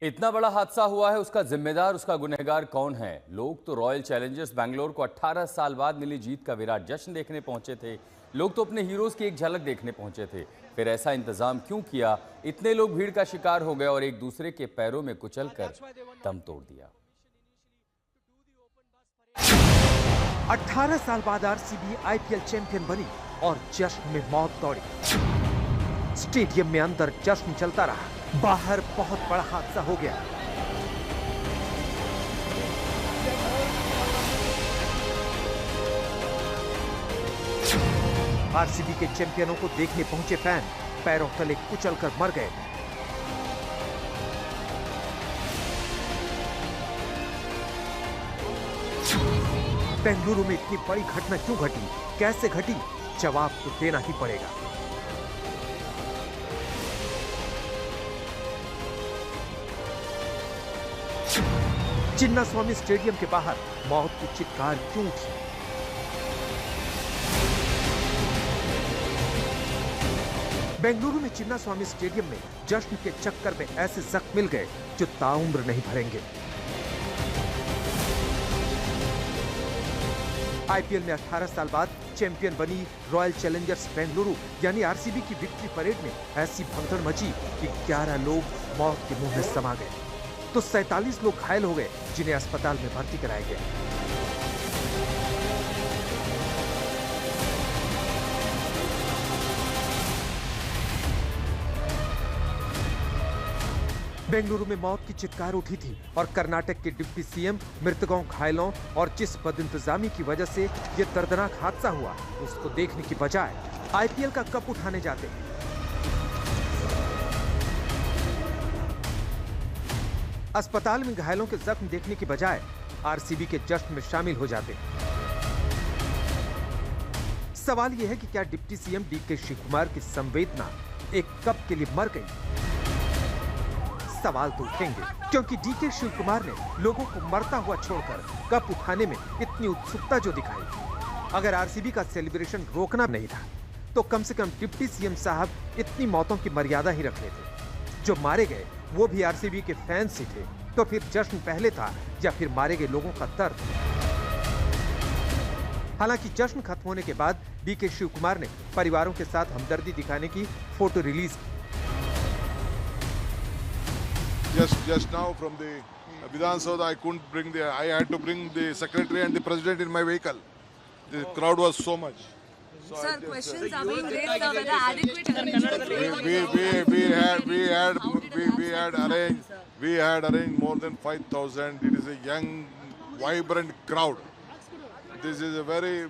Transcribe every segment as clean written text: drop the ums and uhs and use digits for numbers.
इतना बड़ा हादसा हुआ है, उसका जिम्मेदार, उसका गुनहगार कौन है? लोग तो रॉयल चैलेंजर्स बैंगलोर को 18 साल बाद मिली जीत का विराट जश्न देखने पहुंचे थे। लोग तो अपने हीरोज की एक झलक देखने पहुंचे थे। फिर ऐसा इंतजाम क्यों किया? इतने लोग भीड़ का शिकार हो गए और एक दूसरे के पैरों में कुचलकर दम तोड़ दिया। 18 साल बाद आरसीबी आईपीएल चैंपियन बनी और जश्न में मौत दौड़ी। स्टेडियम में अंदर जश्न चलता रहा, बाहर बहुत बड़ा हादसा हो गया। आरसीबी के चैंपियनों को देखने पहुंचे फैन पैरों तले कुचलकर मर गए। बेंगलुरु में इतनी बड़ी घटना क्यों घटी, कैसे घटी, जवाब तो देना ही पड़ेगा। चिन्नास्वामी स्टेडियम के बाहर मौत की चित्कार क्यों उठी? बेंगलुरु में चिन्नास्वामी स्टेडियम में जश्न के चक्कर में ऐसे जख्म मिल गए जो ताउम्र नहीं भरेंगे। आईपीएल में 18 साल बाद चैंपियन बनी रॉयल चैलेंजर्स बेंगलुरु यानी आरसीबी की विक्ट्री परेड में ऐसी भगदड़ मची कि 11 लोग मौत के मुंह में समा गए, तो 47 लोग घायल हो गए जिन्हें अस्पताल में भर्ती कराया गया। बेंगलुरु में मौत की चित्कार उठी थी और कर्नाटक के डिप्टी सीएम मृतकों, घायलों और जिस बदइंतजामी की वजह से ये दर्दनाक हादसा हुआ उसको देखने की बजाय आईपीएल का कप उठाने जाते हैं। अस्पताल में घायलों के जख्म देखने की बजाय आरसीबी के जश्न में शामिल हो जाते हैं। सवाल यह है कि क्या deputy CM DK Shivakumar की संवेदना एक कप के लिए मर गई? सवाल तो उठेंगे, क्योंकि डीके शिव कुमार ने लोगों को मरता हुआ छोड़कर कप उठाने में इतनी उत्सुकता जो दिखाई। अगर आरसीबी का सेलिब्रेशन रोकना नहीं था तो कम से कम डिप्टी सीएम साहब इतनी मौतों की मर्यादा ही रख लेते। जो मारे गए वो भी आरसीबी के फैंस ही थे, तो फिर जश्न पहले था या फिर मारे गए लोगों का दर्द? हालांकि जश्न खत्म होने के बाद डीके शिव कुमार ने परिवारों के साथ हमदर्दी दिखाने की फोटो रिलीज की। Just now from the Vidhan Sabha, I had to bring the secretary and the president in my vehicle. The crowd was so much. So Sir, questions are being raised whether adequate we had arranged more than 5,000. It is a young, vibrant crowd. This is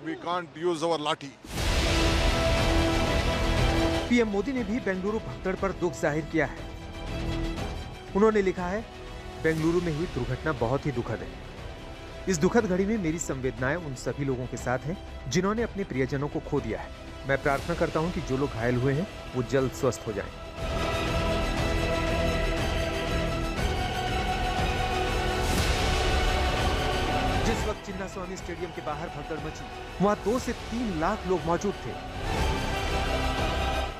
we can't use our lathi. PM Modi ने भी बेंगलुरु भगदड़ पर दुख जाहिर किया है। उन्होंने लिखा है, बेंगलुरु में हुई दुर्घटना बहुत ही दुखद है। इस दुखद घड़ी में मेरी संवेदनाएं उन सभी लोगों के साथ हैं जिन्होंने अपने प्रियजनों को खो दिया है। मैं प्रार्थना करता हूं कि जो लोग घायल हुए हैं वो जल्द स्वस्थ हो जाएं। जिस वक्त चिन्नास्वामी स्टेडियम के बाहर भगदड़ मची, वहां 2 से 3 लाख लोग मौजूद थे।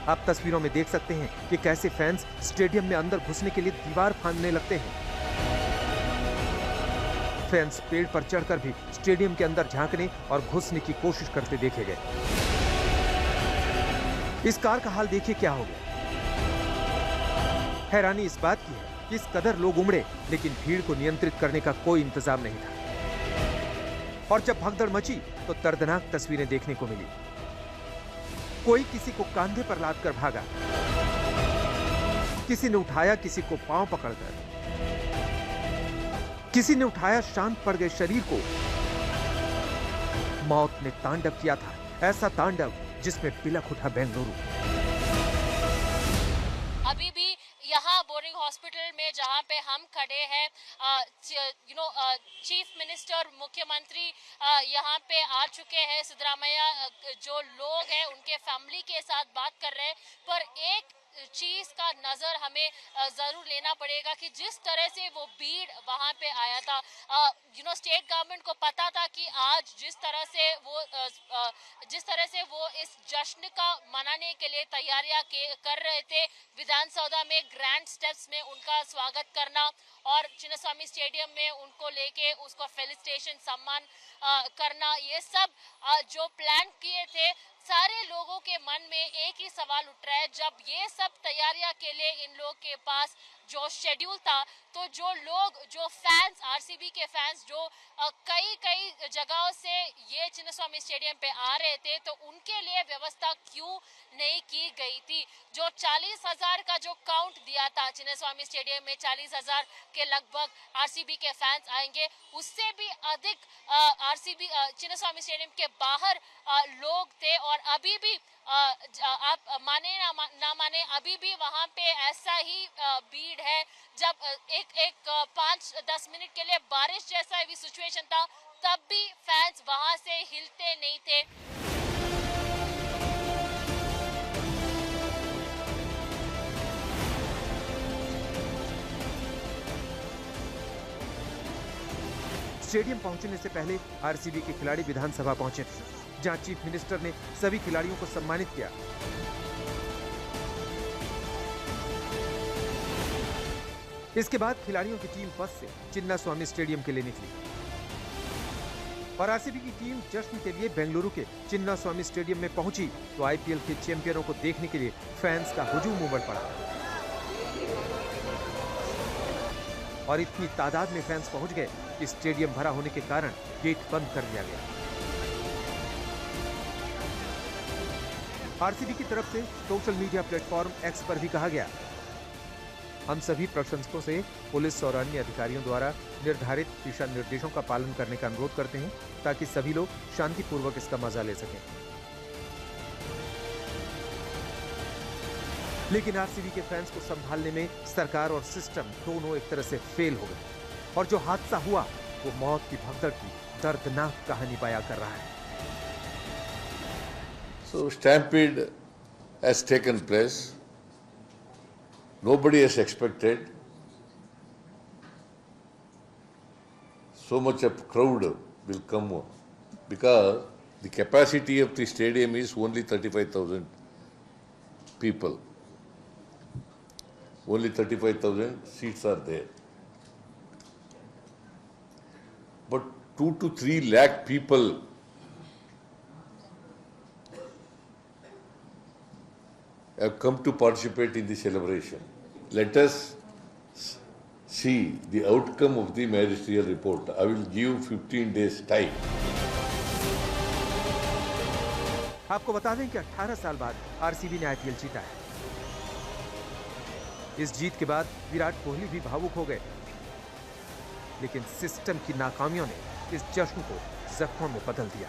आप तस्वीरों में देख सकते हैं कि कैसे फैंस स्टेडियम में अंदर घुसने के लिए दीवार फांदने लगते हैं। फैंस पेड़ पर चढ़कर भी स्टेडियम के अंदर झांकने और घुसने की कोशिश करते देखे गए। इस कार का हाल देखिए क्या हो गया। हैरानी इस बात की है कि इस कदर लोग उमड़े, लेकिन भीड़ को नियंत्रित करने का कोई इंतजाम नहीं था। और जब भगदड़ मची तो दर्दनाक तस्वीरें देखने को मिली। कोई किसी को कंधे पर लादकर भागा, किसी ने उठाया किसी को पांव पकड़कर, किसी ने उठाया शांत पड़ गए शरीर को। मौत ने तांडव किया था, ऐसा तांडव जिसमें बिलख उठा बेंगलुरु। अभी भी यहाँ बोरिंग हॉस्पिटल में जहाँ पे हम खड़े हैं, चीफ मिनिस्टर, मुख्यमंत्री यहाँ पे आ चुके हैं। सिद्धरामैया जो लोग हैं उनके फैमिली के साथ बात कर रहे हैं, पर एक चीज का नजर हमें जरूर लेना पड़ेगा कि जिस तरह से वो भीड़ वहां पे आया था, स्टेट गवर्नमेंट को पता था कि आज जिस तरह से वो इस जश्न का मनाने के लिए तैयारियां कर रहे थे, विधानसभा में ग्रैंड स्टेप्स में उनका स्वागत करना चिन्नास्वामी स्टेडियम में उनको लेके उसको फेलिसिटेशन सम्मान करना, ये सब जो प्लान किए थे, सारे लोगों के मन में एक ही सवाल उठ रहा है, जब ये सब तैयारियां के लिए इन लोग के पास जो शेड्यूल था, तो जो फैंस, आरसीबी के फैंस जो कई जगहों से ये चिन्नास्वामी स्टेडियम पे आ रहे थे, तो उनके लिए व्यवस्था क्यों नहीं की गई थी? जो 40,000 का जो काउंट दिया था चिन्नास्वामी स्टेडियम में, 40,000 के लगभग आरसीबी के फैंस आएंगे, उससे भी अधिक आरसीबी चिन्नास्वामी स्टेडियम के बाहर लोग थे। और अभी भी आप माने ना माने, अभी भी वहां पे ऐसा ही भीड़ है। जब एक 5-10 मिनट के लिए बारिश जैसा भी सिचुएशन था, तब भी फैंस वहां से हिलते नहीं थे। स्टेडियम पहुंचने से पहले आरसीबी के खिलाड़ी विधानसभा पहुंचे थे, जहां चीफ मिनिस्टर ने सभी खिलाड़ियों को सम्मानित किया। इसके बाद खिलाड़ियों की टीम बस से चिन्नास्वामी स्टेडियम के लिए निकली और आरसीबी की टीम जश्न के लिए बेंगलुरु के चिन्नास्वामी स्टेडियम में पहुंची तो आईपीएल के चैंपियनों को देखने के लिए फैंस का हुजूम उमड़ पड़ा और इतनी तादाद में फैंस पहुंच गए कि स्टेडियम भरा होने के कारण गेट बंद कर दिया गया। आरसीबी की तरफ से सोशल मीडिया प्लेटफॉर्म एक्स पर भी कहा गया, हम सभी प्रशंसकों से पुलिस और अन्य अधिकारियों द्वारा निर्धारित दिशा निर्देशों का पालन करने का अनुरोध करते हैं ताकि सभी लोग शांतिपूर्वक इसका मजा ले सकें। लेकिन आरसीबी के फैंस को संभालने में सरकार और सिस्टम दोनों एक तरह से फेल हो गए और जो हादसा हुआ वो मौत की भगदड़ की दर्दनाक कहानी बयां कर रहा है। So stampede has taken place. Nobody has expected so much of crowd will come because the capacity of the stadium is only 35,000 people. Only 35,000 seats are there. But 2 to 3 lakh people have come to participate in the celebration. Let us see the outcome of the magisterial report. I will give 15 days time. आपको बता दें कि 18 साल बाद RCB ने IPL जीता है। इस जीत के बाद विराट कोहली भी भावुक हो गए, लेकिन सिस्टम की नाकामियों ने इस जश्न को जख्मों में बदल दिया।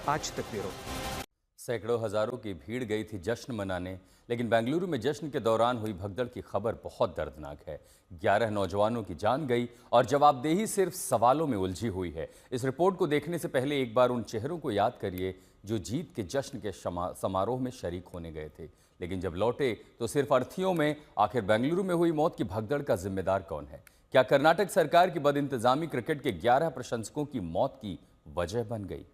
आज तक ब्यूरो। सैकड़ों हजारों की भीड़ गई थी जश्न मनाने, लेकिन बेंगलुरु में जश्न के दौरान हुई भगदड़ की खबर बहुत दर्दनाक है। 11 नौजवानों की जान गई और जवाबदेही सिर्फ सवालों में उलझी हुई है। इस रिपोर्ट को देखने से पहले एक बार उन चेहरों को याद करिए जो जीत के जश्न के समारोह में शरीक होने गए थे, लेकिन जब लौटे तो सिर्फ अर्थियों में। आखिर बेंगलुरु में हुई मौत की भगदड़ का जिम्मेदार कौन है? क्या कर्नाटक सरकार की बदइंतजामी क्रिकेट के 11 प्रशंसकों की मौत की वजह बन गई?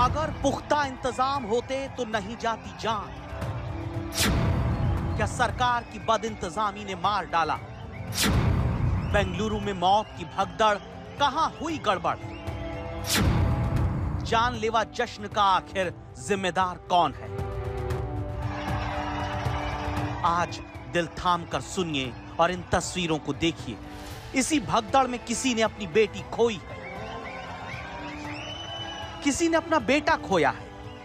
अगर पुख्ता इंतजाम होते तो नहीं जाती जान। क्या सरकार की बदइंतजामी ने मार डाला? बेंगलुरु में मौत की भगदड़, कहां हुई गड़बड़? जानलेवा जश्न का आखिर जिम्मेदार कौन है? आज दिल थाम कर सुनिए और इन तस्वीरों को देखिए। इसी भगदड़ में किसी ने अपनी बेटी खोई है, किसी ने अपना बेटा खोया है,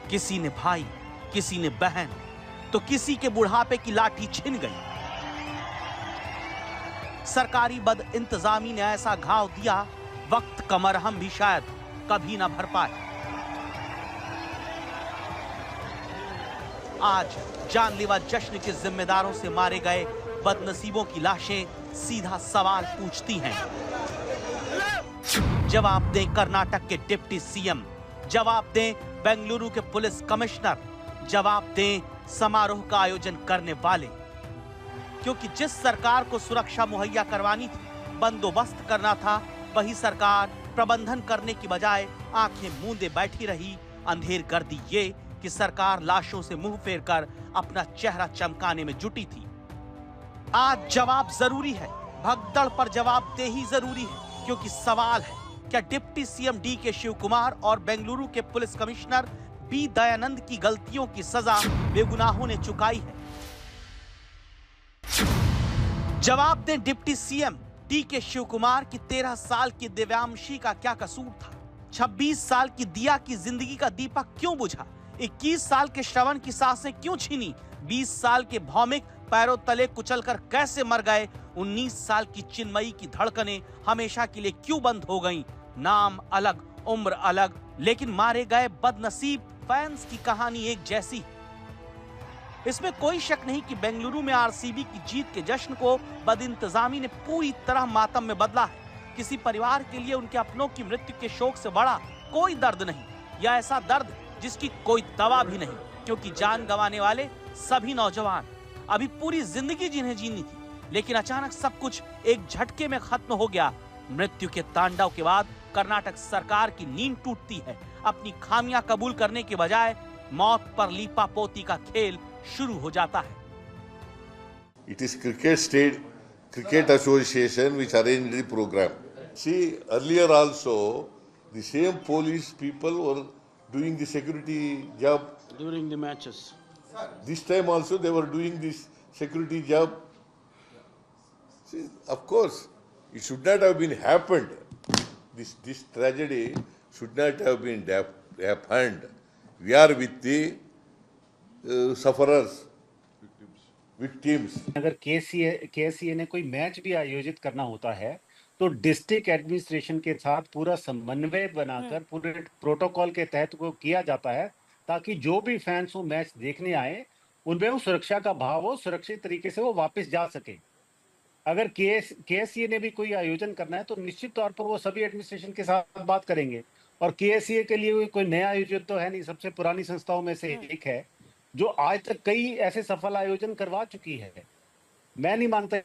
किसी ने भाई, किसी ने बहन, तो किसी के बुढ़ापे की लाठी छिन गई। सरकारी बदइंतजामी ने ऐसा घाव दिया, वक्त का मरहम भी शायद कभी ना भर पाए। आज जानलेवा जश्न के जिम्मेदारों से मारे गए बदनसीबों की लाशें सीधा सवाल पूछती हैं। जवाब दें कर्नाटक के डिप्टी सीएम, जवाब दें बेंगलुरु के पुलिस कमिश्नर, जवाब दें समारोह का आयोजन करने वाले। क्योंकि जिस सरकार को सुरक्षा मुहैया करवानी थी, बंदोबस्त करना था, वही सरकार प्रबंधन करने की बजाय आंखें मूंदे बैठी रही। अंधेर कर दी ये कि सरकार लाशों से मुंह फेर कर अपना चेहरा चमकाने में जुटी थी। आज जवाब जरूरी है, भगदड़ पर जवाबदेही जरूरी है, क्योंकि सवाल है क्या डिप्टी सीएम डीके शिवकुमार और बेंगलुरु के पुलिस कमिश्नर बी दयानंद की गलतियों की सजा बेगुनाहों ने चुकाई है। जवाब दें डिप्टी सीएम डीके शिवकुमार की 13 साल की दिव्यांशी का क्या कसूर था? 26 साल की दिया की जिंदगी का दीपक क्यों बुझा? 21 साल के श्रवण की सांसें क्यों छीनी? 20 साल के भौमिक पैरों तले कुचलकर कैसे मर गए? 19 साल की चिन्मयी की धड़कनें हमेशा के लिए क्यों बंद हो गईं? नाम अलग, उम्र अलग, लेकिन मारे गए बदनसीब फैंस की कहानी एक जैसी। इसमें कोई शक नहीं कि बेंगलुरु में आरसीबी की जीत के जश्न को बदइंतजामी ने पूरी तरह मातम में बदला है। किसी परिवार के लिए उनके अपनों की मृत्यु के शोक से बड़ा कोई दर्द नहीं, या ऐसा दर्द जिसकी कोई दवा भी नहीं, क्योंकि जान गंवाने वाले सभी नौजवान अभी पूरी जिंदगी जिन्हें जीनी थी, लेकिन अचानक सब कुछ एक झटके में खत्म हो गया। मृत्यु के तांडव के बाद कर्नाटक सरकार की नींद टूटती है। अपनी खामियां कबूल करने के बजाय मौत पर लीपापोती का खेल शुरू हो जाता है। It is Cricket Association which arranged the program. See, earlier also, the same police people were doing the security job. During the matches. This time also they were doing this security job. See, of course, it should not have been happened. This tragedy should not have been happened. We are with the sufferers, victims. अगर KCA ने कोई match भी आयोजित करना होता है तो district administration के साथ पूरा समन्वय बनाकर पूरे प्रोटोकॉल के तहत वो किया जाता है, ताकि जो भी फैंस वो मैच देखने आए उनमें वो सुरक्षा का भाव हो, सुरक्षित तरीके से वो वापस जा सके। अगर केसीए ने भी कोई आयोजन करना है तो निश्चित तौर पर वो सभी एडमिनिस्ट्रेशन के साथ बात करेंगे। और केसीए के लिए कोई नया आयोजन तो है नहीं, सबसे पुरानी संस्थाओं में से एक है जो आज तक कई ऐसे सफल आयोजन करवा चुकी है। मैं नहीं मानता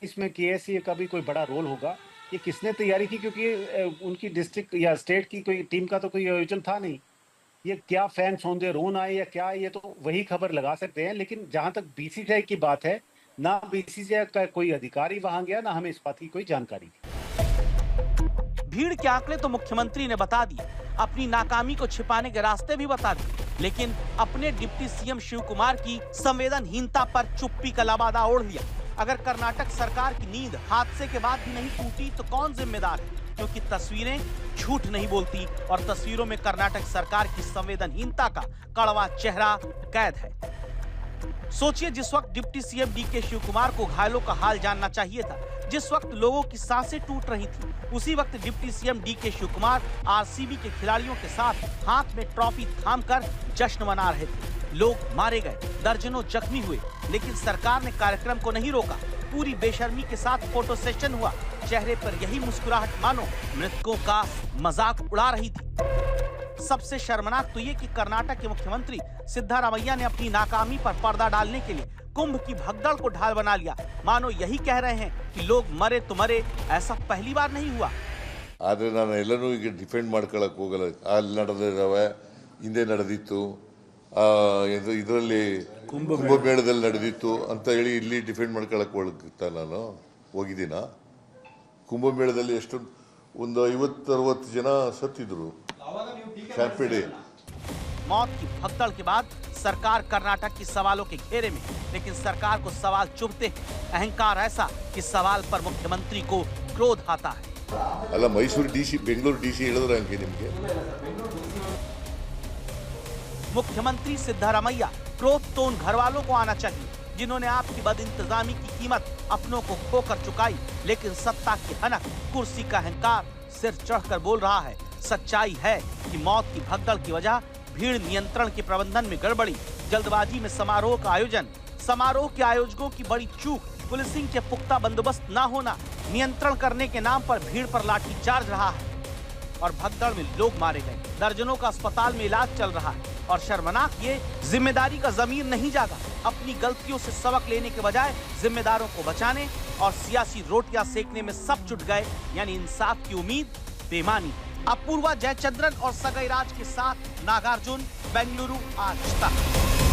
इसमें केसीए का भी कोई बड़ा रोल होगा। ये किसने तैयारी की, क्योंकि उनकी डिस्ट्रिक्ट या स्टेट की कोई टीम का तो कोई आयोजन था नहीं। ये क्या फैंस ऑन द रोन आए या क्या, ये तो वही खबर लगा सकते हैं। लेकिन जहां तक बीसीसीआई की बात है, ना बीसीसीआई का कोई अधिकारी वहां गया, ना हमें इस बात की कोई जानकारी। भीड़ के आंकड़े तो मुख्यमंत्री ने बता दिए, अपनी नाकामी को छिपाने के रास्ते भी बता दिए, लेकिन अपने डिप्टी सीएम शिवकुमार की संवेदनहीनता पर चुप्पी का लबादा ओढ़ लिया। अगर कर्नाटक सरकार की नींद हादसे के बाद भी नहीं टूटी तो कौन जिम्मेदार है? क्योंकि तस्वीरें झूठ नहीं बोलती और तस्वीरों में कर्नाटक सरकार की संवेदनहीनता का कड़वा चेहरा कैद है। सोचिए, जिस वक्त डिप्टी सीएम डीके शिवकुमार को घायलों का हाल जानना चाहिए था, जिस वक्त लोगों की सांसें टूट रही थी, उसी वक्त deputy CM DK Shivakumar RCB के खिलाड़ियों के साथ हाथ में ट्रॉफी थामकर जश्न मना रहे थे। लोग मारे गए, दर्जनों जख्मी हुए, लेकिन सरकार ने कार्यक्रम को नहीं रोका। पूरी बेशर्मी के साथ फोटो सेशन हुआ, चेहरे पर यही मुस्कुराहट मानो मृतकों का मजाक उड़ा रही थी। सबसे शर्मनाक तो ये कि कर्नाटक के मुख्यमंत्री सिद्धारमैया ने अपनी नाकामी पर पर्दा डालने के लिए कुंभ की भगदड़ को ढाल बना लिया। मानो यही कह रहे हैं कि लोग मरे तो मरे, ऐसा पहली बार नहीं हुआ। ಆದರೆ ನಾನು ಎಲ್ಲನೂ ಈಗ ಡಿಫೆಂಡ್ ಮಾಡ್ಕೊಳ್ಳೋಕೆ ಹೋಗಲ್ಲ. ಅಲ್ಲಿ ನಡೆದಿದ್ದಾವೆ, ಹಿಂದೆ ನಡೆದಿತ್ತು, ಇದರಲ್ಲಿ ಕುಂಭಮೇಳದಲ್ಲಿ ನಡೆದಿತ್ತು ಅಂತ ಹೇಳಿ ಇಲ್ಲಿ ಡಿಫೆಂಡ್ ಮಾಡ್ಕೊಳ್ಳೋಕೆ ಹೋಗ್ತಾ ನಾನು ಹೋಗಿದ್ದೀನ. ಕುಂಭಮೇಳದಲ್ಲಿ ಎಷ್ಟು ಒಂದು 50-60 ಜನ ಸತ್ತಿದ್ರು. मौत की भगदड़ के बाद सरकार कर्नाटक की सवालों के घेरे में, लेकिन सरकार को सवाल चुभते हैं। अहंकार ऐसा कि सवाल पर मुख्यमंत्री को क्रोध आता है। ಅಲ್ಲ, ಮೈಸೂರು ಡಿಸಿ, ಬೆಂಗಳೂರು ಡಿಸಿ ಹೇಳಿದ್ರೆ ಹಂಗೆ ನಿಮಗೆ? मुख्यमंत्री सिद्धारमैया, क्रोध तो उन घर वालों को आना चाहिए जिन्होंने आपकी बदइंतजामी की कीमत अपनों को खोकर चुकाई, लेकिन सत्ता की हनक, कुर्सी का अहंकार सिर चढ़कर बोल रहा है। सच्चाई है कि मौत की भगदड़ की वजह भीड़ नियंत्रण के प्रबंधन में गड़बड़ी, जल्दबाजी में समारोह का आयोजन, समारोह के आयोजकों की बड़ी चूक, पुलिसिंग के पुख्ता बंदोबस्त न होना, नियंत्रण करने के नाम पर भीड़ पर लाठीचार्ज रहा है और भगदड़ में लोग मारे गए। दर्जनों का अस्पताल में इलाज चल रहा है और शर्मनाक ये जिम्मेदारी का ज़मीर नहीं जागा। अपनी गलतियों से सबक लेने के बजाय जिम्मेदारों को बचाने और सियासी रोटियां सेकने में सब जुट गए, यानी इंसाफ की उम्मीद बेमानी। अपूर्वा जयचंद्रन और सगई राज के साथ नागार्जुन, बेंगलुरु, आज तक।